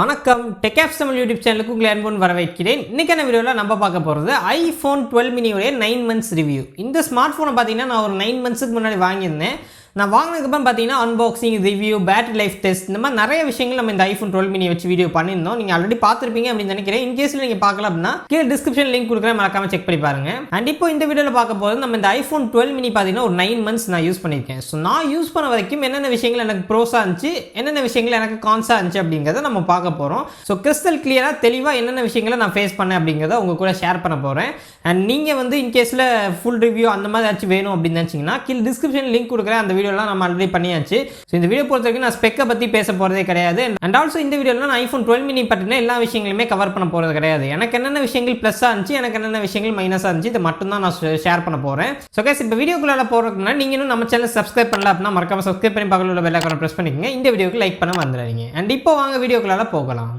வணக்கம் டெக்ஆப்ஸ் தமிழ் யூடியூப் சேனலுக்கு உங்களை அன்புடன் வரவேற்கிறேன். இன்றைக்கான வீடியோவில் நம்ம பார்க்க போகிறது ஐஃபோன் 12 மினியோடைய 9 months ரிவ்யூ. இந்த ஸ்மார்ட் ஃபோனை பார்த்தீங்கன்னா நான் ஒரு 9 monthsக்கு முன்னாடி வாங்கியிருந்தேன். நான் வாங்கினதுக்கப்புறம் பார்த்தீங்கன்னா unboxing, review, battery life test, இந்த மாதிரி நிறைய விஷயங்கள் நம்ம இந்த ஐஃபோன் 12 மினி வச்சு வீடியோ பண்ணியிருந்தோம். நீங்கள் ஆல்ரெடி பார்த்துருப்பீங்க அப்படின்னு நினைக்கிறேன். இன்கேஸில் நீங்கள் பார்க்கல அப்படின்னா கீழே டிஸ்கிரிப்ஷன் லிங்க் கொடுக்குறேன், மறக்காம செக் பண்ணி பாருங்க. அண்ட் இப்போ இந்த வீடியோவில் பார்க்க போகிறது நம்ம இந்த ஐஃபோன் 12 மினி பார்த்தீங்கன்னா ஒரு 9 months நான் யூஸ் பண்ணியிருக்கேன். ஸோ நான் யூஸ் பண்ண வரைக்கும் என்னென்ன விஷயங்கள் எனக்கு ப்ரோஸாக இருந்துச்சு, என்னென்ன விஷயங்கள் எனக்கு கான்ஸாக இருந்துச்சு அப்படிங்கிறத நம்ம பார்க்க போகிறோம். ஸோ கிறிஸ்டல் கிளியராக தெளிவாக என்னென்ன விஷயங்களை நான் ஃபேஸ் பண்ணேன் அப்படிங்கிறத உங்கள் கூட ஷேர் பண்ண போகிறேன். அண்ட் நீங்கள் வந்து இன்கேஸில் ஃபுல் ரிவ்யூ அந்த மாதிரி ஏதாச்சும் வேணும் அப்படின்னு நினச்சிங்கன்னா கீழே டிஸ்கிரிப்ஷன் லிங்க் கொடுக்குறேன். அந்த வீடியோலாம் நம்ம ஆல்ரெடி பண்ணியாச்சு. ஸோ இந்த வீடியோ பொறுத்த வரைக்கும் நான் ஸ்பெக்கை பற்றி பேச போகிறதே கிடையாது. அண்ட் ஆல்சோ இந்த வீடியோவில் நான் ஐஃபோன் 12 மினி பற்றின எல்லா விஷயங்களுமே கவர் பண்ண போகிறது கிடையாது. எனக்கு என்னென்ன விஷயங்கள் ப்ளஸ்ஸாக இருந்துச்சு, எனக்கு என்னென்ன விஷயங்கள் மைனஸாக இருந்துச்சு, இதை மட்டும் தான் நான் ஷேர் பண்ண போகிறேன். ஸோ கைஸ், இப்போ வீடியோக்குள்ளே போகிறதுக்கு முன்னாடி நீங்கள் இன்னும் நம்ம சேனல் சப்ஸ்கிரைப் பண்ணல அப்படின்னா மறக்காம சப்ஸ்கிரைப் பண்ணி பக்கத்தில் உள்ள பெல் ஐகானை ப்ரெஸ் பண்ணிக்கங்க. இந்த வீடியோக்கு லைக் பண்ண வந்துடுறீங்க. அண்ட் இப்போ வாங்க வீடியோக்குள்ளே போகலாம்.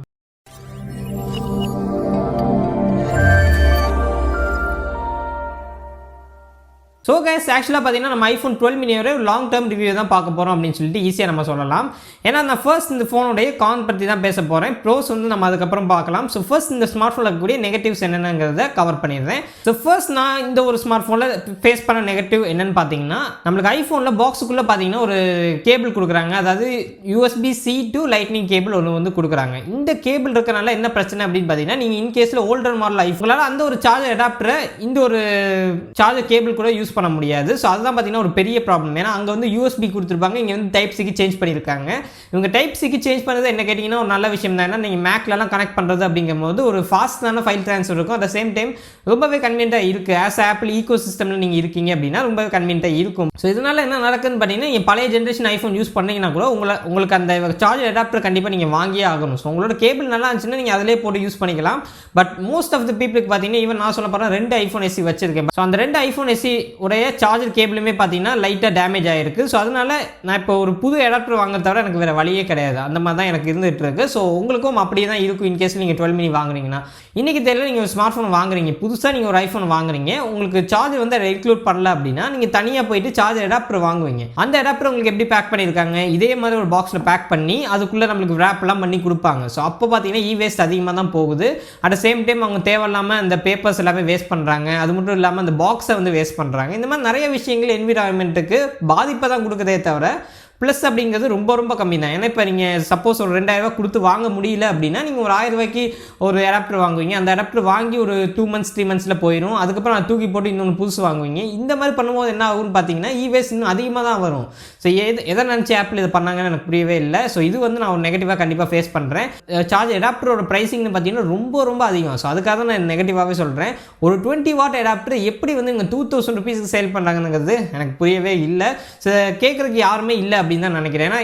ஸோ கைஸ், ஆக்சுவலாக பார்த்தீங்கன்னா நம்ம ஐஃபோன் 12 மினியோட லாங் டேர்ம் ரிவ்யூ தான் பார்க்க போகிறோம் அப்படின்னு சொல்லிட்டு ஈஸியாக நம்ம சொல்லலாம். ஏன்னா நான் ஃபர்ஸ்ட் இந்த ஃபோனுடைய கான் பற்றி தான் பேச போகிறேன். ப்ரோஸ் வந்து நம்ம அதுக்கப்புறம் பார்க்கலாம். ஸோ ஃபர்ஸ்ட் இந்த ஸ்மார்ட் ஃபோனில் இருக்கக்கூடிய நெகட்டிவ்ஸ் என்னென்னங்கிறத கவர் பண்ணிடுறேன். ஸோ ஃபர்ஸ்ட் நான் இந்த ஒரு ஸ்மார்ட் ஃபோனில் ஃபேஸ் பண்ண நெகட்டிவ் என்னென்னு பார்த்தீங்கன்னா, நம்மளுக்கு ஐஃபோனில் பாக்ஸுக்குள்ளே பார்த்தீங்கன்னா ஒரு கேபிள் கொடுக்குறாங்க. அதாவது USB-C to லைட்னிங் கேபிள் ஒன்று வந்து கொடுக்குறாங்க. இந்த கேபிள் இருக்கிறனால என்ன பிரச்சனை அப்படின்னு பார்த்தீங்கன்னா, நீங்கள் இன்கேஸில் ஓல்டர் மாடல் ஐஃபோனால் அந்த ஒரு சார்ஜர் அடாப்டரை இந்த ஒரு சார்ஜர் கேபிள் கூட யூஸ் பண்ண முடியாது. ஸோ அதுதான் பார்த்தீங்கன்னா ஒரு பெரிய ப்ராப்ளம். ஏன்னா அங்கே வந்து USB கொடுத்துருப்பாங்க, இங்கே வந்து டைப்-சிக்கு சேஞ்ச் பண்ணியிருக்காங்க. இவங்க டைப்-சிக்கு சேஞ்ச் பண்ணது என்ன கேட்டிங்கன்னா ஒரு நல்ல விஷயம் தான். ஏன்னா நீங்கள் மேக்லலாம் கனெக்ட் பண்ணுறது அப்படிங்கும்போது ஒரு ஃபாஸ்ட்டான ஃபைல் ட்ரான்ஸ்ஃபர் இருக்கும். அட் சேம் டைம் ரொம்பவே கன்வீனியன்ட்டாக இருக்குது. ஆஸ் ஆப்பிள் ஈகோ சிஸ்டமில் நீங்கள் இருக்கீங்க அப்படின்னா ரொம்பவே கன்வீனியன்ட்டாக இருக்கும். ஸோ இதனால் என்ன நடக்குதுன்னு பார்த்தீங்கன்னா, நீங்கள் பழைய ஜென்ரேஷன் ஐஃபோன் யூஸ் பண்ணிங்கன்னா கூட உங்களுக்கு அந்த சார்ஜர் அடாப்டர் கண்டிப்பாக நீங்கள் வாங்கியே ஆகணும். ஸோ உங்களோட கேபிள் நல்லா இருந்துச்சுன்னா நீங்கள் அதிலே போட்டு யூஸ் பண்ணிக்கலாம். பட் மோஸ்ட் ஆஃப் த பீப்புளுக்கு பார்த்தீங்கன்னா, ஈவன் நான் சொல்ல போகிறேன் 2 ஐஃபோன் SE வச்சிருக்கேன். ஸோ அந்த 2 ஐஃபோன் SE உடைய சார்ஜர் கேபிளுமே பார்த்தீங்கன்னா லைட்டாக டேமேஜ் ஆகிருக்கு. ஸோ அதனால நான் இப்போ ஒரு புது அடாப்டர் வாங்க தவிர எனக்கு வேறு வழியே கிடையாது. அந்த மாதிரி தான் எனக்கு இருந்துகிட்டு இருக்கு. ஸோ உங்களுக்கும் அப்படியே தான் இருக்கும். இன்கேஸ் நீங்கள் 12 மினி வாங்குறீங்கன்னா, இன்றைக்கி தெரியல நீங்கள் ஒரு ஸ்மார்ட் ஃபோன் வாங்குறீங்க, புதுசாக நீங்கள் ஒரு ஐஃபோன் வாங்குறீங்க, உங்களுக்கு சார்ஜர் வந்து அதை இன்க்ளூட் பண்ணல அப்படின்னா நீங்கள் தனியாக போயிட்டு சார்ஜர் அடாப்டர் வாங்குவீங்க. அந்த அடாப்டர் உங்களுக்கு எப்படி பேக் பண்ணியிருக்காங்க, இதே மாதிரி ஒரு பாக்ஸில் பேக் பண்ணி அதுக்குள்ளே நம்மளுக்கு ரேப்லாம் பண்ணி கொடுப்பாங்க. ஸோ அப்போ பார்த்தீங்கன்னா வேஸ்ட் அதிகமாக தான் போகுது. அட் சேம் டைம் அவங்க தேவையில்லாமல் அந்த பேப்பர்ஸ் எல்லாமே வேஸ்ட் பண்ணுறாங்க. அது மட்டும் இல்லாமல் அந்த பாக்ஸை வந்து வேஸ்ட் பண்ணுறாங்க. இந்த மாதிரி நிறைய விஷயங்கள் என்விரான்மெண்ட்டுக்கு பாதிப்பை தான் கொடுக்குதே தவிர ப்ளஸ் அப்படிங்கிறது ரொம்ப ரொம்ப கம்மி தான். ஏன்னா இப்போ நீங்கள் சப்போஸ் ஒரு 2000 ரூபா கொடுத்து வாங்க முடியல அப்படின்னா நீங்கள் ஒரு 1000 ரூபாய்க்கு ஒரு அடாப்டர் வாங்குவீங்க. அந்த அடாப்டர் வாங்கி ஒரு 2 months 3 monthsல போயிடும். அதுக்கப்புறம் அதை தூக்கி போட்டு இன்னொன்று புதுசு வாங்குவீங்க. இந்த மாதிரி பண்ணும்போது என்ன ஆகும்னு பார்த்தீங்கன்னா வேஸ்ட் இன்னும் அதிகமாக தான் வரும். ஸோ எதை நினச்சி ஆப்பிள் இதை பண்ணாங்கன்னு எனக்கு புரியவே இல்லை. ஸோ இது வந்து நான் ஒரு நெகட்டிவாக கண்டிப்பாக ஃபேஸ் பண்ணுறேன். சார்ஜ் அடாப்டரோட ப்ரைஸிங்னு பார்த்தீங்கன்னா ரொம்ப ரொம்ப அதிகம். ஸோ அதுக்காக தான் நான் நெகட்டிவாகவே சொல்கிறேன். ஒரு 20 வாட் அடாப்டர் எப்படி வந்து இங்கே 2000 rupeesக்கு சேல் பண்ணுறாங்கங்கிறது எனக்கு புரியவே இல்லை. ஸோ கேட்குறதுக்கு யாருமே இல்லை அப்படின்னு தான் நினைக்கிறேன். ஏன்னா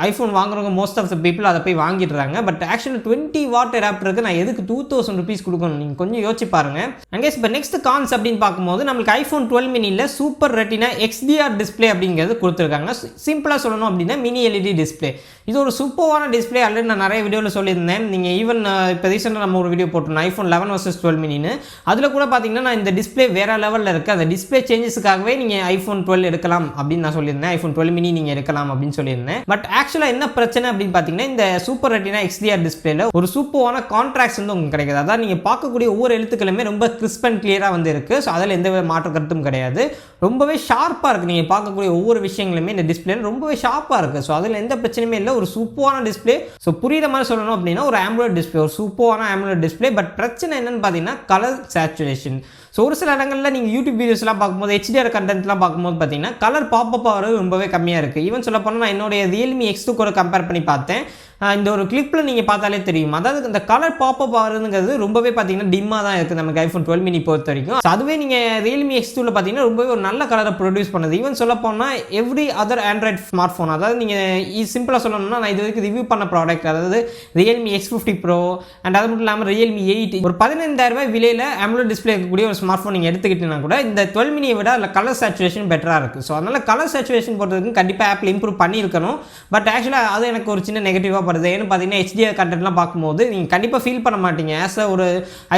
ஐஃபோன் வாங்குறவங்க மோஸ்ட் ஆஃப் த பீப்புள் அதை போய் வாங்கிடுறாங்க. பட் ஆக்சுவலி 20 வாட் அடாப்டருக்கு நான் எதுக்கு 2000 rupees கொடுக்கணும், நீங்கள் கொஞ்சம் யோசிச்சு பாருங்க. அங்கே இப்போ நெக்ஸ்ட் கான்ஸ் அப்படின்னு பார்க்கும்போது நம்மளுக்கு ஐஃபோன் 12 மினியில் சூப்பர் ரெட்டினா XDR டிஸ்பிளே அப்படிங்கிறது கொடுத்துருக்காங்க. சிம்பிளாக சொல்லணும் அப்படின்னா மினி LED டிஸ்பிளே. இது ஒரு சூப்பரான டிஸ்பிளே. ஆல்ரெடி நான் நிறைய வீடியோவில் சொல்லியிருந்தேன். நீங்கள் ஈவன் இப்போ ரீசெண்டாக நம்ம ஒரு வீடியோ போட்டிருந்தோம் ஐஃபோன் 11 vs 12 மினின்னு. அதில் கூட பார்த்தீங்கன்னா நான் இந்த டிஸ்பிளே வேறு லெவலில் இருக்குது. அந்த டிஸ்பிளே சேஞ்சஸுக்காகவே நீங்கள் ஐஃபோன் 12 எடுக்கலாம் அப்படின்னு நான் சொல்லியிருந்தேன். ஐஃபோன் 12 மினி நீங்கள் எடுக்கலாம் அப்படின்னு சொல்லியிருந்தேன். பட் ஆக்சுவலாக என்ன பிரச்சனை அப்படின்னு பார்த்தீங்கன்னா, இந்த சூப்பர் ரெட்டினா XDR டிஸ்பிளேல ஒரு சூப்பரான கான்ட்ராக்ட்ஸ் வந்து உங்களுக்கு கிடைக்குது. அதாவது நீங்கள் பார்க்கக்கூடிய ஒவ்வொரு எழுத்துக்களுமே ரொம்ப கிறிஸ்ப் அண்ட் கிளியராக வந்து இருக்குது. ஸோ அதில் எந்த மாற்று கருத்தும் கிடையாது. ரொம்பவே ஷார்ப்பாக இருக்குது. நீங்கள் பார்க்கக்கூடிய ஒவ்வொரு விஷயங்களுமே இந்த டிஸ்பிளேல ரொம்பவே ஷார்ப்பாக இருக்குது. ஸோ அதில் எந்த பிரச்சனையுமே இல்லை. ஒரு சூப்பரான டிஸ்பிளே. ஸோ புரியுற மாதிரி சொல்லணும் அப்படின்னா ஒரு AMOLED டிஸ்பிளே, ஒரு சூப்பரான AMOLED டிஸ்பிளே. பட் பிரச்சனை என்னன்னு பார்த்தீங்கன்னா கலர் சேச்சுரேஷன். ஸோ ஒரு சில இடங்களில் நீங்கள் யூடியூப் வீடியோஸ்லாம் பார்க்கும்போது HDR கண்டென்ட்லாம் பார்க்கும்போது பார்த்தீங்கன்னா கலர் பாப்பப் ஆகிறது ரொம்பவே கம்மியாக இருக்குது. ஈவன் சொல்ல போனால் நான் என்னுடைய Realme X2 கூட கம்பேர் பண்ணி பார்த்தேன். இந்த ஒரு கிளிப்பில் நீங்கள் பார்த்தாலே தெரியும். அதாவது இந்த கலர் பாப்பப் ஆகுறதுங்கிறது ரொம்பவே பார்த்தீங்கன்னா டிம்மாக தான் இருக்குது நமக்கு ஐஃபோன் 12 மினி பொறுத்த வரைக்கும். ஸோ அதுவே நீங்கள் Realme X2ல பார்த்தீங்கன்னா ரொம்பவே ஒரு நல்ல கலரை ப்ரொடியூஸ் பண்ணுது. ஈவன் சொல்ல போனால் every other Android smart phone, அதாவது நீங்கள் சிம்பிளாக சொல்லணும்னா நான் இது வரைக்கும் ரிவ்யூ பண்ண ப்ராடக்ட், அதாவது Realme X50 Pro அண்ட் அது மட்டும் இல்லாமல் Realme 8 ஒரு 15000 ரூபாய் விலையில் AMOLED டிஸ்பிளே இருக்கக்கூடிய ஒரு ஸ்மார்ட் ஃபோன் நீங்கள் எடுத்துக்கிட்டீங்கன்னா கூட இந்த 12 மினியை விட அதில் கலர் சேச்சுரேஷன் பெட்டராக இருக்குது. ஸோ அதனால் கலர் சேச்சுரேஷன் போடுறதுக்கு கண்டிப்பாக ஆப்பிள் இம்ப்ரூவ் பண்ணியிருக்கணும். பட் ஆக்சுவலாக அது எனக்கு ஒரு சின்ன நெகட்டிவாக தேவைப்படுது. ஏன்னு பார்த்தீங்கன்னா HDR கண்டென்ட்லாம் பார்க்கும்போது நீங்கள் கண்டிப்பாக ஃபீல் பண்ண மாட்டீங்க. ஒரு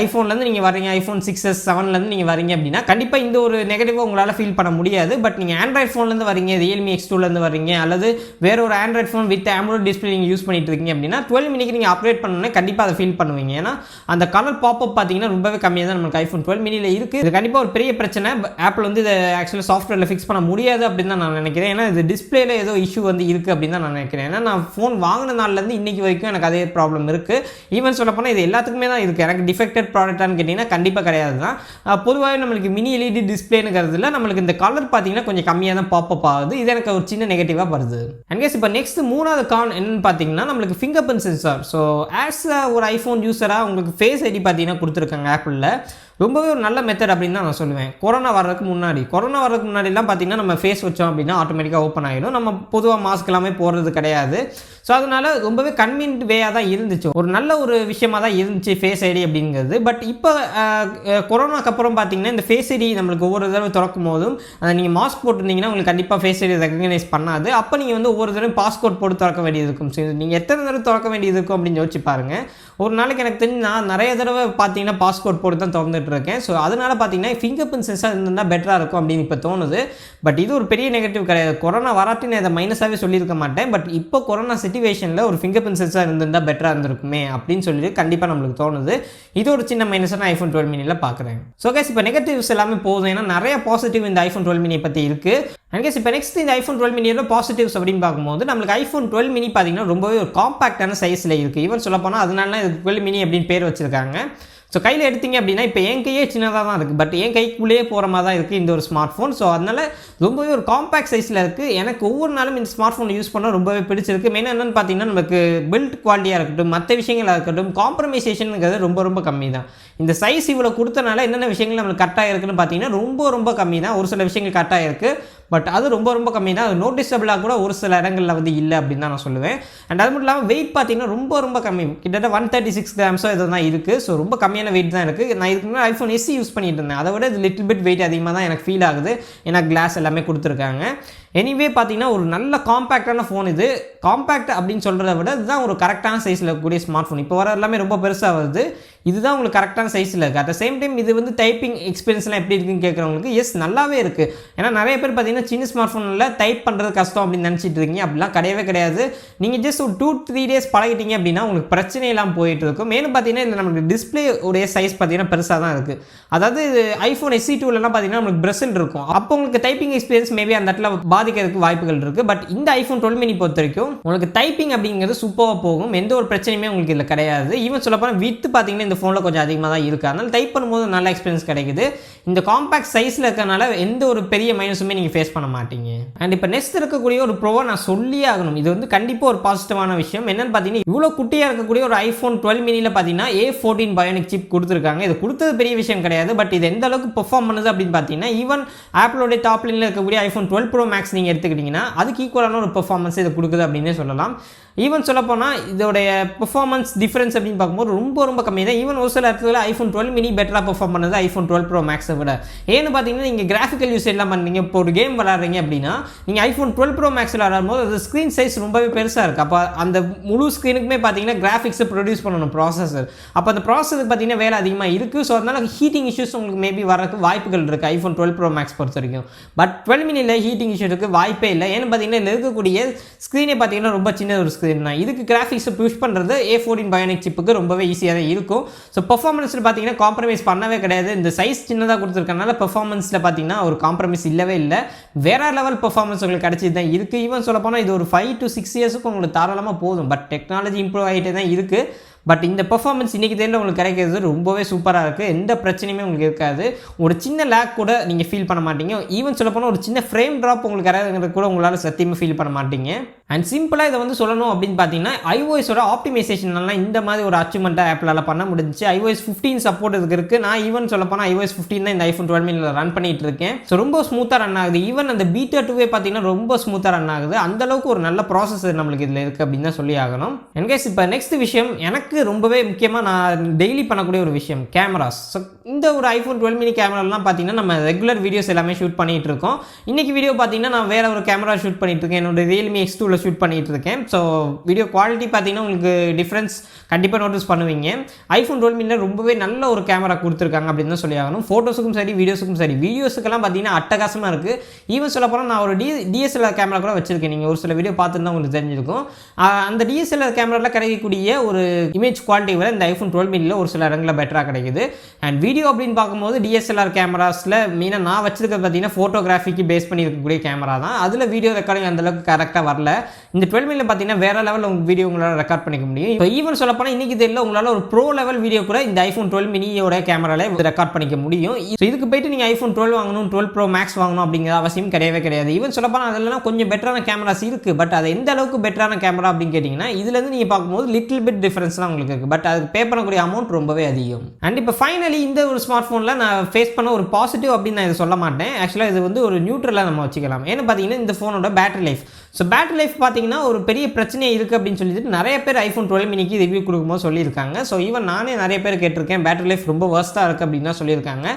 ஐஃபோன்லேருந்து நீங்கள் வரீங்க, ஐஃபோன் 6s 7லேருந்து நீங்கள் வரீங்க அப்படின்னா கண்டிப்பாக இந்த ஒரு நெகட்டிவாக உங்களால் ஃபீல் பண்ண முடியாது. பட் நீங்கள் ஆண்ட்ராய்ட் ஃபோன்லேருந்து வரீங்க, Realme X2லேருந்து வரீங்க, அல்லது வேற ஒரு Android phone with AMOLED display நீங்கள் யூஸ் பண்ணிட்டு இருக்கீங்க அப்படின்னா 12 மினிக்கு நீங்கள் அப்கிரேட் பண்ணணும்னா கண்டிப்பாக அதை ஃபீல் பண்ணுவீங்க. ஏன்னா அந்த கலர் பாப்அப் பார்த்தீங்கன்னா ரொம்பவே கம்மியாக தான் நமக்கு ஐஃபோன் 12 மினியில் இருக்குது. இது கண்டிப்பாக ஒரு பெரிய பிரச்சனை. ஆப்பிள் வந்து இதை ஆக்சுவலாக சாஃப்ட்வேரில் ஃபிக்ஸ் பண்ண முடியாது அப்படின்னு தான் நான் நினைக்கிறேன். ஏன்னா இது டிஸ்பிளேல ஏதோ இஷ்யூ வந்து இருக்குது அப்படின்னு தான் நான் நினைக்கிறேன். ஏன்னா நான் ஃபோன் வாங்கின நாள்லேருந்து இன்னைக்கு வரைக்கும் எனக்கு அதே ப்ராப்ளம் இருக்குது. ஈவன் சொல்ல போனால் இது எல்லாத்துக்குமே தான் இருக்குது. எனக்கு டிஃபெக்டட் ப்ராடக்டானு கேட்டிங்கன்னா கண்டிப்பாக கிடையாது தான். பொதுவாக நம்மளுக்கு மினி LED டிஸ்பிளேனுங்கிறதுல நம்மளுக்கு இந்த கலர் பார்த்தீங்கன்னா கொஞ்சம் கம்மியாக தான் பாப்அப் ஆகுது. இது எனக்கு ஒரு சின்ன நெகட்டிவாக வருது. அண்ட் கேஸ் இப்போ நெக்ஸ்ட் மூணாவது கான் என்னன்னு பார்த்தீங்கன்னா நம்மளுக்கு finger print sensor. So as ஒரு ஐஃபோன் யூஸராக உங்களுக்கு ஃபேஸ் ஐடி பார்த்தீங்கன்னா கொடுத்துருக்காங்க ஆப்பிளில். ரொம்பவே ஒரு நல்ல மெத்தட் அப்படின்னு தான் நான் சொல்லுவேன். கொரோனா வர்றதுக்கு முன்னாடிலாம் பார்த்தீங்கன்னா நம்ம ஃபேஸ் வச்சோம் அப்படின்னா ஆட்டோமேட்டிக்காக ஓப்பன் ஆகிடும். நம்ம பொதுவாக மாஸ்க் எல்லாமே போடுறது கிடையாது. ஸோ அதனால் ரொம்பவே கன்வீனியன்ட் வேயாக தான் இருந்துச்சு, ஒரு நல்ல ஒரு விஷயமாக தான் இருந்துச்சு ஃபேஸ் ஐடி அப்படிங்கிறது. பட் இப்போ கொரோனாக்கு அப்புறம் பார்த்தீங்கன்னா இந்த ஃபேஸ் ஐடி நம்மளுக்கு ஒவ்வொரு தடவை திறக்கும் போதும் நீங்கள் மாஸ்க் போட்டிருந்தீங்கன்னா உங்களுக்கு கண்டிப்பாக ஃபேஸ் ஐடி ரெகக்னைஸ் பண்ணாது. அப்போ நீங்கள் வந்து ஒவ்வொரு தடவை பாஸ்கோட் போட்டு திறக்க வேண்டியது இருக்கும். ஸோ நீங்கள் எத்தனை தடவை திறக்க வேண்டியது இருக்கும் அப்படின்னு யோசிச்சு பாருங்கள். ஒரு நாளைக்கு எனக்கு தெரிஞ்சு நான் நிறைய தடவை பார்த்தீங்கன்னா பாஸ்கோட் போட்டு தான் திறந்துட்டு இருக்கேன். ஸோ அதனால் பார்த்தீங்கன்னா ஃபிங்கர் பிரிண்ட் சென்சார் இருந்தால் பெட்டராக இருக்கும் அப்படின்னு இப்போ தோணுது. பட் இது ஒரு பெரிய நெகட்டிவ் கிடையாது. கொரோனா வராட்டின்னு அதை மைனஸாகவே சொல்லியிருக்க மாட்டேன். பட் இப்போ கொரோனா சிச்சுவேஷனில் ஒரு ஃபிங்கர் பிரிண்ட் சென்சார் இருந்திருந்தால் பெட்டராக இருந்திருக்குமே அப்படின்னு சொல்லிட்டு கண்டிப்பாக நம்மளுக்கு தோணுது. இது ஒரு சின்ன மைனஸாக நான் ஐஃபோன் 12 மினியில் பார்க்குறேன். ஸோ கேஸ் இப்போ நெகட்டிவ்ஸ் எல்லாமே போதும். ஏன்னா நிறைய பாசிட்டிவ் இந்த ஐஃபோன் 12 மினியை பற்றி இருக்குது. அண்ட் கேஸ் இப்போ நெக்ஸ்ட் இந்த ஐஃபோன் 12 மினியோட பாசிட்டிவ்ஸ் அப்படின்னு பார்க்கும்போது நம்மளுக்கு ஐஃபோன் 12 மினி பார்த்தீங்கன்னா ரொம்பவே ஒரு காம்பாக்டான சைஸில் இருக்குது. ஈவன் சொல்ல போனால் அதனால இது 12 மினி அப்படின்னு பேர் வச்சிருக்காங்க. ஸோ கையில் எடுத்தீங்க அப்படின்னா இப்போ என் கையே சின்னதாக தான் இருக்குது. பட் என் கைக்குள்ளேயே போகிற மாதிரி தான் இருக்குது இந்த ஒரு ஸ்மார்ட் ஃபோன். ஸோ அதனால் ரொம்பவே ஒரு காம்பேக்ட் சைஸில் இருக்குது. எனக்கு ஒவ்வொரு நாளும் இந்த ஸ்மார்ட் ஃபோன் யூஸ் பண்ண ரொம்பவே பிடிச்சிருக்கு. மெயினாக என்னென்னு பார்த்தீங்கன்னா நமக்கு பில்ட் குவாலிட்டியாக இருக்கட்டும், மற்ற விஷயங்களாக இருக்கட்டும், காம்ப்ரமைசேஷனுங்கிறது ரொம்ப கம்மி தான். இந்த சைஸ் இவ்வளோ கொடுத்தனால என்னென்ன விஷயங்கள் நம்மளுக்கு கரெக்டாக இருக்குன்னு பார்த்தீங்கன்னா ரொம்ப கம்மி தான். ஒரு சில விஷயங்கள் கரெக்டாக இருக்குது, பட் அது ரொம்ப கம்மி தான். அது நோட்டிஸபிளாக கூட ஒரு சில இடங்களில் வந்து இல்லை அப்படின்னு தான் நான் சொல்லுவேன். அண்ட் அது மட்டும் இல்லாமல் வெயிட் பார்த்தீங்கன்னா ரொம்ப கம்மி, கிட்டத்தட்ட 136 கிராம்ஸோ இது தான் இருக்குது. ஸோ ரொம்ப கம்மியான வெயிட் தான் இருக்குது. நான் இதுக்கு முன்னாடி ஐஃபோன் SE யூஸ் பண்ணிட்டு இருந்தேன். அதை விட இது லிட்டில் பிட் வெயிட் அதிகமாக தான் எனக்கு ஃபீல் ஆகுது. ஏன்னா கிளாஸ் எல்லாமே கொடுத்துருக்காங்க. எனிவே பார்த்தீங்கன்னா ஒரு நல்ல காம்பேக்டான ஃபோன் இது. காம்பேக்ட் அப்படின்னு சொல்கிறத விட இதுதான் ஒரு கரெக்டான சைஸில் இருக்கக்கூடிய ஸ்மார்ட் ஃபோன். இப்போ வர எல்லாமே ரொம்ப பெருசாக வருது, இதுதான் உங்களுக்கு கரெக்டான சைஸில் இருக்குது. அட் த சேம் டைம் இது வந்து டைப்பிங் எக்ஸ்பீரியன்ஸ்லாம் எப்படி இருக்குன்னு கேட்குறவங்களுக்கு நல்லாவே இருக்குது. ஏன்னா நிறைய பேர் பார்த்தீங்கன்னா சின்ன ஸ்மார்ட் ஃபோனில் டைப் பண்ணுறது கஷ்டம் அப்படின்னு நினச்சிட்டு இருக்கீங்க. அப்படிலாம் கிடையாது. நீங்கள் ஜஸ்ட் ஒரு 2-3 டேஸ் பழகிட்டீங்க அப்படின்னா உங்களுக்கு பிரச்சனை இல்லாமல் போயிட்டு இருக்கும். மேலும் பார்த்தீங்கன்னா இந்த நமக்கு டிஸ்பிளே உடைய சைஸ் பார்த்தீங்கன்னா பெருசாக தான் இருக்குது. அதாவது ஐஃபோன் SE 2லலாம் பார்த்தீங்கன்னா நம்மளுக்கு பிரசல் இருக்கும். அப்போ உங்களுக்கு டைப்பிங் எக்ஸ்பீரியன்ஸ் மேபி அந்த இடத்துல பாதிக்கிறதுக்கு வாய்ப்புகள் இருக்குது. பட் இந்த ஐஃபோன் 12 மினி பொறுத்த வரைக்கும் உங்களுக்கு டைப்பிங் அப்படிங்கிறது சூப்பராக போகும். எந்த ஒரு பிரச்சனையுமே உங்களுக்கு இதில் கிடையாது. ஈவன் சொல்லப்போனால் வித்து பார்த்தீங்கன்னா இந்த ஃபோனில் கொஞ்சம் அதிகமாக தான் இருக்குது. அதனால் டைப் பண்ணும்போது நல்ல எக்ஸ்பீரியன்ஸ் கிடைக்குது. இந்த காம்பேக்ட் சைஸில் இருக்கிறனால எந்த ஒரு பெரிய மைனஸுமே நீங்கள் ஃபேஸ் பண்ண மாட்டீங்க. அண்ட் இப்போ நெக்ஸ்ட் இருக்கக்கூடிய ஒரு ப்ரோவை நான் சொல்லியே ஆகணும். இது வந்து கண்டிப்பாக ஒரு பாசிட்டிவான விஷயம். என்னென்னு பார்த்தீங்கன்னா இவ்வளோ குட்டியாக இருக்கக்கூடிய ஒரு ஐஃபோன் 12 மினியில் பார்த்தீங்கன்னா A14 பயோனிக் சிப் கொடுத்துருக்காங்க. இது கொடுத்தது பெரிய விஷயம் கிடையாது. பட் இது எந்த அளவுக்கு பெர்ஃபார்ம் பண்ணுது அப்படின்னு பார்த்தீங்கன்னா ஈவன் ஆப்பிளோடைய டாப் லைனில் இருக்கக்கூடிய ஐஃபோன் 12 ப்ரோ மேக்ஸ் நீங்கள் எடுத்துக்கிட்டிங்கன்னா அதுக்கு ஈக்குவலான ஒரு பெர்ஃபார்மன்ஸ் இது கொடுக்குது அப்படின்னே சொல்லலாம். ஈவன் சொல்லப்போனால் இதோடைய பெர்ஃபார்மன்ஸ் டிஃப்ரென்ஸ் அப்படின்னு பார்க்கும்போது ரொம்ப கம்மி தான். ஈவன் ஒரு சில இடத்துல ஐஃபோன் 12 மினி பெட்டராக பெர்ஃபார்ம் பண்ணுது ஐஃபோன் 12 ப்ரோ மேக்ஸை விட. ஏன்னு பார்த்தீங்கன்னா நீங்கள் கிராஃபிக்கல் யூஸ் எல்லாம் பண்ணுறீங்க. இப்போ ஒரு கேம் விளாட்றீங்க அப்படின்னா நீங்கள் ஐஃபோன் 12 ப்ரோ மேக்ஸில் விளாடும்போது அது ஸ்க்ரீன் சைஸ் ரொம்பவே பெருசாக இருக்குது. அப்போ அந்த முழு ஸ்க்ரீனுக்குமே பார்த்தீங்கன்னா கிராஃபிக்ஸை ப்ரொடியூஸ் பண்ணணும் ப்ராசஸர். அப்போ அந்த ப்ராசஸருக்கு பார்த்தீங்கன்னா வேலை அதிகமாக இருக்குது. ஸோ அதனால் ஹீட்டிங் இஷ்யூஸ் உங்களுக்கு மேபி வரக்கு வாய்ப்புகள் இருக்குது ஐஃபோன் 12 ப்ரோ மேக்ஸ் பொறுத்த வரைக்கும். பட் 12 மினியில் ஹீட்டிங் இஷ்யூ இருக்குது வாய்ப்பே இல்லை. ஏன்னு பார்த்தீங்கன்னா இதில் இருக்கக்கூடிய ஸ்க்ரீனே பார்த்தீங்கன்னா ரொம்ப சின்ன ஒரு ஸ்க்ரீன் தான். இதுக்கு கிராஃபிக்ஸை புஷ் பண்ணுறது A14 பயோனிக் சிப்புக்கு ரொம்பவே ஈஸியாக தான் இருக்கும். ஸோ பெர்ஃபார்மன்ஸில் பார்த்தீங்கன்னா காம்ப்ரமைஸ் பண்ணவே கிடையாது. இந்த சைஸ் சின்னதாக கொடுத்துருக்கனால பெர்ஃபார்மன்ஸில் பார்த்தீங்கன்னா ஒரு காம்ப்ரமைஸ் இல்லவே இல்லை. வேற லெவல் பெர்ஃபார்மன்ஸ் உங்களுக்கு கிடைச்சிட்டு தான் இருக்குது. ஈவன் சொல்ல போனால் இது ஒரு 5 to 6 இயர்ஸுக்கு உங்களுக்கு தாராளமாக போதும். பட் டெக்னாலஜி இம்ப்ரூவ் ஆகிட்டே தான் இருக்குது. பட் இந்த பெர்ஃபார்மன்ஸ் இன்றைக்கி தேதியில் உங்களுக்கு கிடைக்கிறது ரொம்பவே சூப்பராக இருக்குது. எந்த பிரச்சனையுமே உங்களுக்கு இருக்காது. ஒரு சின்ன லேக் கூட நீங்கள் ஃபீல் பண்ண மாட்டீங்க. ஈவன் சொல்லப்போனால் ஒரு சின்ன ஃப்ரேம் ட்ராப் உங்களுக்கு கிடையாது கூட உங்களால் சத்தியமாக ஃபீல் பண்ண மாட்டீங்க. அண்ட் சிம்பிளாக இதை வந்து சொல்லணும் அப்படின்னு பார்த்தீங்கன்னா iOS-ஓட ஆப்டிமைசேஷன்லாம் இந்த மாதிரி ஒரு அச்சீவ்மெண்ட்டாக ஆப்பிளால் பண்ண முடிஞ்சிச்சு. iOS 15 சப்போர்ட் இதுக்கு இருக்குது. நான் ஈவன் சொல்லப்போனால் iOS 15 தான் இந்த ஐஃபோன் 12 மினியில் ரன் பண்ணிகிட்டு இருக்கேன். ஸோ ரொம்ப ஸ்மூத்தாக ரன் ஆகுது. ஈவன் அந்த பீட்டா 2 பார்த்தீங்கன்னா ரொம்ப ஸ்மூத்தாக ரன் ஆகுது. அந்தளவுக்கு ஒரு நல்ல ப்ராசஸர் நம்மளுக்கு இதில் இருக்குது அப்படின்னு தான் சொல்லி ஆகணும். என்கேஸ் இப்போ நெக்ஸ்ட் விஷயம் எனக்கு எனக்கு ரொம்பவே முக்கியமாக நான் டெய்லி பண்ணக்கூடிய ஒரு விஷயம் கேமராஸ். ஸோ இந்த ஒரு ஐஃபோன் 12 மினி கேமராலாம் பார்த்தீங்கன்னா நம்ம ரெகுலர் வீடியோஸ் எல்லாமே ஷூட் பண்ணிகிட்டு இருக்கோம். இன்றைக்கி வீடியோ பார்த்தீங்கன்னா நான் வேறு ஒரு கேமரா ஷூட் பண்ணிகிட்டு இருக்கேன், என்னோட Realme X2ல ஷூட் பண்ணிகிட்டு இருக்கேன். ஸோ வீடியோ குவாலிட்டி பார்த்தீங்கன்னா உங்களுக்கு டிஃப்ரென்ஸ் கண்டிப்பாக நோட்டீஸ் பண்ணுவீங்க. ஐஃபோன் 12 மினியில் ரொம்பவே நல்ல ஒரு கேமரா கொடுத்துருக்காங்க அப்படின்னு தான் சொல்லி ஆகணும். ஃபோட்டோஸுக்கும் சரி வீடியோஸுக்கும் சரி, வீடியோஸுக்கெல்லாம் பார்த்தீங்கன்னா அட்டகாசமாக இருக்குது. ஈவன் சொல்ல போனால் நான் ஒரு DSLR கேமரா கூட வச்சுருக்கேன். நீங்கள் ஒரு சில வீடியோ பார்த்துருந்தா உங்களுக்கு தெரிஞ்சிருக்கும். அந்த DSLR கேமராவில் கிடைக்கக்கூடிய ஒரு இமேஜ் குவாலிட்டி விட இந்த ஐஃபோன் 12 மினியில் ஒரு சில இடங்களில் பெட்டராக கிடைக்குது. அண்ட் வீடியோ அப்படின்னு பார்க்கும்போது DSLR கேமராஸில் மெயினாக நான் வச்சிருக்கிறது பார்த்தீங்கன்னா ஃபோட்டோகிராஃபிக்கு பேஸ் பண்ணி இருக்கக்கூடிய கேமரா தான். அதில் வீடியோ ரெக்கார்டிங் அந்தளவுக்கு கரெக்டாக வரல. இந்த 12 மினியில் பார்த்தீங்கன்னா வேறு லெவலில் உங்கள் வீடியோ உங்களால் ரெக்கார்ட் பண்ணிக்க முடியும். இப்போ ஈவன் சொல்லப்போனால் இன்றைக்கி தெரியல உங்களால் ஒரு ப்ரோ லெவல் வீடியோ கூட இந்த ஐஃபோன் 12 மினியோட கேமராவில் ரெக்கார்ட் பண்ணிக்க முடியும். ஸோ இதுக்கு போயிட்டு நீங்கள் ஐஃபோன் 12 வாங்கணும், 12 ப்ரோ மேக்ஸ் வாங்கணும் அப்படிங்கிற அவசியம் கிடையவே கிடையாது. ஈவன் சொல்லப்போனால் அதெல்லாம் கொஞ்சம் பெட்டரான கேமராஸ் இருக்குது. பட் அது எந்த அளவுக்கு பெட்டரான கேமரா அப்படின்னு கேட்டிங்கன்னா இதுலேருந்து நீங்கள் பார்க்கும்போது லிட்டில் பிட் டிஃபரன்ஸ் தான் உங்களுக்கு இருக்குது. பட் அதுக்கு பே பண்ணக்கூடிய அமௌண்ட் ரொம்பவே அதிகம். அண்ட் இப்போ ஃபைனலி இந்த ஒரு ஸ்மார்ட் ஃபோனில் நான் ஃபேஸ் பண்ண ஒரு பாசிட்டிவ் அப்படின்னு நான் இதை சொல்ல மாட்டேன். ஆக்சுவலாக இது வந்து ஒரு நியூட்ரலாக நம்ம வச்சுக்கலாம். ஏன்னு பார்த்தீங்கன்னா இந்த ஃபோனோட battery life. So battery life பார்த்தீங்கன்னா ஒரு பெரிய பிரச்சனையே இருக்குது அப்படின்னு சொல்லிட்டு நிறைய பேர் ஐஃபோன் 12 மினிக்கு ரிவ்யூ கொடுக்கும்போது சொல்லியிருக்காங்க. ஸோ ஈவன் நானே நிறைய பேர் கேட்டிருக்கேன் பேட்டரி லைஃப் ரொம்ப வர்ஸ்ட்டாக இருக்குது அப்படின்னு தான் சொல்லியிருக்காங்க.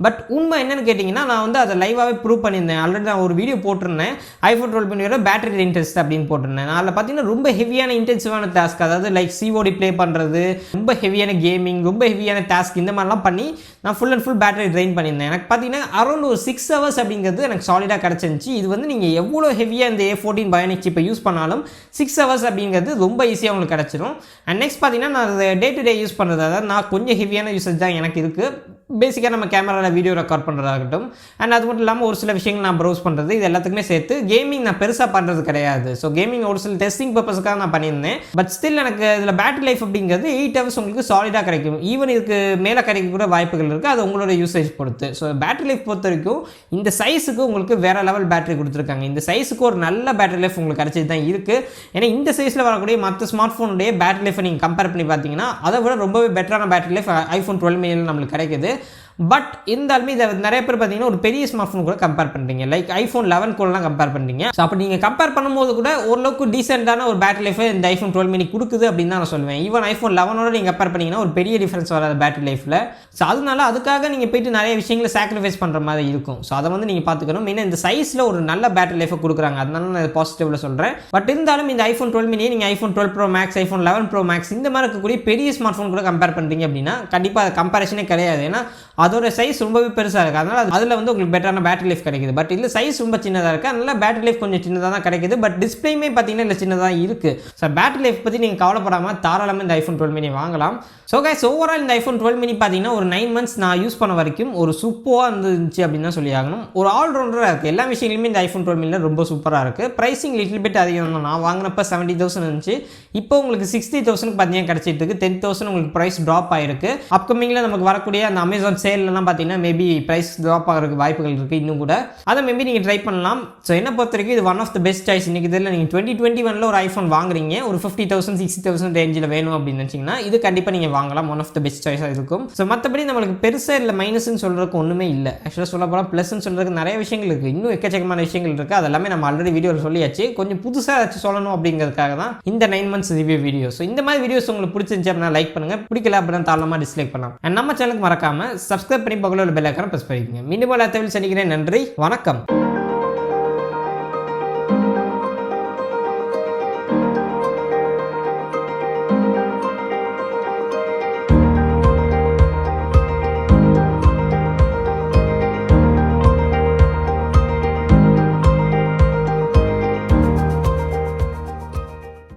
பட் உண்மை என்னென்னு கேட்டிங்கன்னா நான் வந்து அதை லைவாகவே ப்ரூவ் பண்ணியிருந்தேன். ஆல்ரெடி நான் ஒரு வீடியோ போட்டிருந்தேன் ஐஃபோன் 12 மினியோட பேட்டரி இன்டென்சிட்டி அப்படின்னு போட்டிருந்தேன். அதில் பார்த்தீங்கன்னா ரொம்ப ஹெவியான இன்டென்சிவான டாஸ்க், அதாவது லைக் COD ப்ளே பண்ணுறது, ரொம்ப ஹெவியான கேமிங், ரொம்ப ஹெவியான டாஸ்க், இந்த மாதிரிலாம் பண்ணி நான் full and full battery train பண்ணியிருந்தேன். எனக்கு பார்த்தீங்கன்னா அரௌண்ட் ஒரு 6 ஹவர்ஸ் அப்படிங்கிறது எனக்கு சாலிடாக கிடச்சிருந்துச்சு. இது வந்து நீங்கள் எவ்வளோ ஹெவியாக இந்த A14 Bionic சிப்பை யூஸ் பண்ணாலும் 6 ஹவர்ஸ் அப்படிங்கிறது ரொம்ப ஈஸியாக உங்களுக்கு கிடச்சிடும். அண்ட் நெக்ஸ்ட் பார்த்தீங்கன்னா நான் டே டு டே யூஸ் பண்ணுறது, அதாவது நான் கொஞ்சம் ஹெவியான யூசேஜ் தான் எனக்கு இருக்குது. பேசிக்காக நம்ம கேமராவில் வீடியோ ரெக்கார்ட் பண்ணுறதாகட்டும், அண்ட் அது மட்டும் இல்லாமல் ஒரு சில விஷயங்கள் நான் ப்ரௌஸ் பண்ணுறது, இது எல்லாத்துக்குமே சேர்த்து கேமிங் நான் பெருசாக பண்ணுறது கிடையாது. ஸோ கேமிங் ஒரு சில டெஸ்டிங் பர்பஸ்க்காக நான் பண்ணியிருந்தேன். பட் ஸ்டில் எனக்கு இதில் பேட்டரி லைஃப் அப்படிங்கிறது 8 ஹவர்ஸ் உங்களுக்கு சாலிடாக கிடைக்கும். ஈவன் இதுக்கு மேலே கிடைக்கக்கூட வாய்ப்புகள் இருக்குது, அது உங்களோட யூசேஜ் பொறுத்து. ஸோ பேட்டரி லைஃப் பொறுத்த வரைக்கும் இந்த சைஸுக்கு உங்களுக்கு வேறு லெவல் பேட்டரி கொடுத்துருக்காங்க. இந்த சைஸுக்கு ஒரு நல்ல பேட்டரி லைஃப் உங்களுக்கு கிடைச்சது தான் இருக்குது. ஏன்னா இந்த சைஸில் வரக்கூடிய மற்ற ஸ்மார்ட் ஃபோனுடைய பேட்டரி லைஃபை நீங்கள் கம்பேர் பண்ணி பார்த்தீங்கன்னா அதை விட ரொம்பவே பெட்டரான பேட்டரி லைஃப் ஐஃபோன் 12 மினியில் நம்மளுக்கு கிடைக்குது. பட் இருந்தாலுமே இதை நிறைய பேர் பார்த்தீங்கன்னா ஒரு பெரிய ஸ்மார்ட் ஃபோன் கூட கம்பேர் பண்ணுறீங்க, லைக் ஐஃபோன் 11 கூடலாம் கம்பேர் பண்ணுறீங்க. ஸோ அப்படி நீங்கள் கம்பேர் பண்ணும்போது கூட ஓரளவுக்கு டீசெண்டான ஒரு பேட்டரி லைஃபை இந்த ஐஃபோன் 12 மினி கொடுக்குது அப்படின்னு தான் நான் சொல்லுவேன். ஈவன் ஐஃபோன் 11ஓட நீங்கள் கம்பேர் பண்ணிங்கன்னா ஒரு பெரிய டிஃபரன்ஸ் வராது பேட்டரி லைஃப்பில். ஸோ அதனால அதுக்காக நீங்கள் போயிட்டு நிறைய விஷயங்களை சாக்ரிஃபைஸ் பண்ணுற மாதிரி இருக்கும். ஸோ அதை வந்து நீங்கள் பார்த்துக்கணும். மெயினாக இந்த சைஸில் ஒரு நல்ல பேட்டரி லைஃபை கொடுக்குறாங்க, அதனால நான் பாசிட்டிவில் சொல்கிறேன். பட் இருந்தாலும் இந்த ஐஃபோன் 12 மினியை நீங்கள் iPhone 12 pro max, iPhone 11 pro max இந்த மாதிரி இருக்கக்கூடிய பெரிய ஸ்மார்ட் ஃபோன் கூட கம்பேர் பண்ணுறீங்க அப்படின்னா கண்டிப்பாக அது கம்பேரிஷனே கிடையாது. ஏன்னா அதோட சைஸ் ரொம்பவே பெருசாக இருக்குது, அதனால் அதில் வந்து உங்களுக்கு பெட்டரான பேட்டரி லைஃப் கிடைக்குது. பட் இதில் சைஸ் ரொம்ப சின்னதாக இருக்குது, அதனால பேட்டரி லைஃப் கொஞ்சம் சின்னதாக தான் கிடைக்குது. பட் டிஸ்பிளேயுமே பார்த்தீங்கன்னா இல்லை சின்னதாக இருக்குது. ஸோ பேட்டரி லைஃப் பற்றி நீங்கள் கவலைப்படாமல் தாராளமாக இந்த ஐஃபோன் 12 மினி வாங்கலாம். ஸோ கைஸ் ஓவரால் இந்த ஐஃபோன் 12 மினி பார்த்தீங்கன்னா ஒரு 9 மந்த்ஸ் நான் யூஸ் பண்ண வரைக்கும் ஒரு சூப்பராக இருந்துச்சு அப்படின்னு தான் சொல்லி ஆகணும். ஒரு ஆல்ரவுண்டராக இருக்குது, எல்லா விஷயங்களுமே இந்த ஐஃபோன் 12 மினியில் ரொம்ப சூப்பராக இருக்குது. ப்ரைஸிங் லிட்டில் பிட் அதிகம் தான். நான் வாங்கினப்போ 70,000 இருந்துச்சு, இப்போ உங்களுக்கு 60,000 பார்த்தீங்கன்னா கிடச்சிட்டு இருக்குது. 10,000 உங்களுக்கு ப்ரைஸ் ட்ராப் ஆகிருக்கு. அப்கமிங்கில் நமக்கு வரக்கூடிய அந்த அமேசான் சேல்லாம் பார்த்தீங்கன்னா மேபி ப்ரைஸ் ட்ராப் ஆகிறதுக்கு வாய்ப்புகள் இருக்குது இன்னும் கூட. அதை மேபி நீங்கள் ட்ரை பண்ணலாம். ஸோ என்ன பொறுத்த வரைக்கும் இது one of the best choice. இன்றைக்கி இதில் நீங்கள் 2021 ஒரு ஐஃபோன் வாங்குறீங்க, ஒரு 50,000 60,000 ரேஞ்சில் வேணும் அப்படின்னு நினச்சிங்கன்னா இது கண்டிப்பாக நீங்கள் வாங்கலாம். ஒன் ஆஃப் த பெஸ்ட் சாய்ஸாக இருக்கும். ஸோ மற்றபடி நம்மளுக்கு பெருசாக இல்லை மைனஸ்ன்னு சொல்கிறதுக்கு ஒன்றுமே இல்லை. ஆக்சுவலாக சொல்ல போனால் ப்ளஸ்ன்னு சொல்கிறதுக்கு நிறைய விஷயங்கள் இருக்குது, இன்னும் எக்கச்சக்கமான விஷயங்கள் இருக்குது. அதெல்லாமே நம்ம ஆல்ரெடி வீடியோவில் சொல்லியாச்சு. கொஞ்சம் புதுசாக ஏதாச்சும் சொல்லணும் அப்படிங்கிறதுக்காக தான் இந்த 9 மந்த்ஸ் ரிவ்யூ வீடியோ. ஸோ இந்த மாதிரி வீடியோஸ் உங்களுக்கு பிடிச்சிருந்துச்சு அப்படின்னா லைக் பண்ணுங்கள், பிடிக்கல அப்படின்னா தாராளமாக டிஸ்லைக் பண்ணலாம். அண்ட் நம்ம சேனலுக்கு மறக்காமல் சப்ஸ்கிரைப் பண்ணி பக்கத்தில் உள்ள பெல் ஐகானை ப்ரெஸ் பண்ணிக்கோங்க. மீண்டும் சந்திக்கிறேன். நன்றி, வணக்கம்.